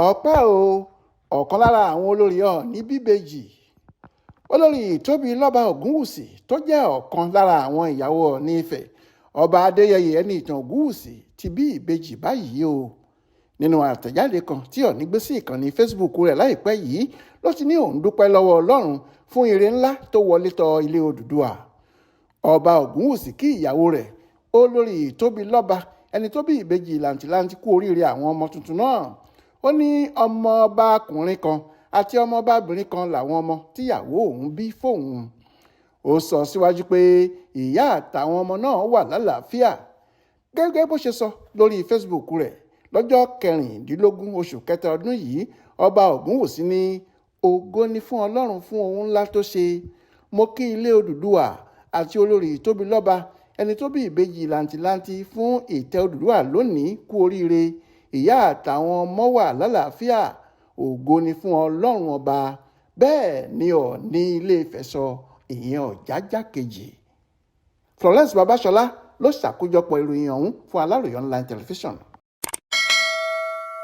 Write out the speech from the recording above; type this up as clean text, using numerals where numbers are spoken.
ọpẹ́ o ọ̀kan lára àwọn olórí Ọọni Ibeji olórí tóbi lọ́ba Ògúnwùsì tó jẹ́ ọ̀kan lára àwọn ìyàwó Ọọ̀ni Ifẹ̀ ọba Adéyẹyè ẹni ìtàn Ògúnwùsì ti bí ìbejì báyìí o. Nínú àtẹ̀jáde kan tí Ọọ̀ni gbé sí ìkànnì Facebook rẹ̀ láìpẹ́ yìí ló ti ní òun dúpẹ́ lọ́wọ́ Ọlọ́run fún ire ńlá tó wọlé tọ ilé Odùduwà. Ọba Ògúnwùsì kí ìyàwó rẹ̀ olórí tóbi lọ́ba ẹni tó bí ìbejì làǹtìlanti kú oríire àwọn ọmọ tuntun náà. Ó ní ọmọọbakùnrin kan àti ọmọọbabìnrin kan làwọn ọmọ tíyàwó òun bí fóun. Ó sọ síwájú pé ìyá àtàwọn ọmọ náà wà lálàáfíà. Gẹ́gẹ́ bó ṣe sọ lórí Facebook rẹ̀ lọ́jọ́ 16 oṣù kẹta ọdún yìí, ọba Ògúnwùsì ní ògo ni fún Ọlọ́run fún ohun ńlá tó ṣe. Mo kí ilé Odùduwà àti olórí tóbi lọ́ba ẹni tó bí ìbejì làǹtìlanti fún ìtẹ́ Odùduwà lónìí kú oríire. Ìyá àtàwọn ọmọ wà lálàáfíà. Ògo ni fún Ọlọ́run ọba. Bẹ́ẹ̀ ni Ọọ̀ni Ilé Ifẹ̀ sọ, ìyẹn Ọ̀jájá kejì. Florence Babasola ló ṣàkójọpọ̀ ìròyìn ọ̀hún fún Aláròyé online television.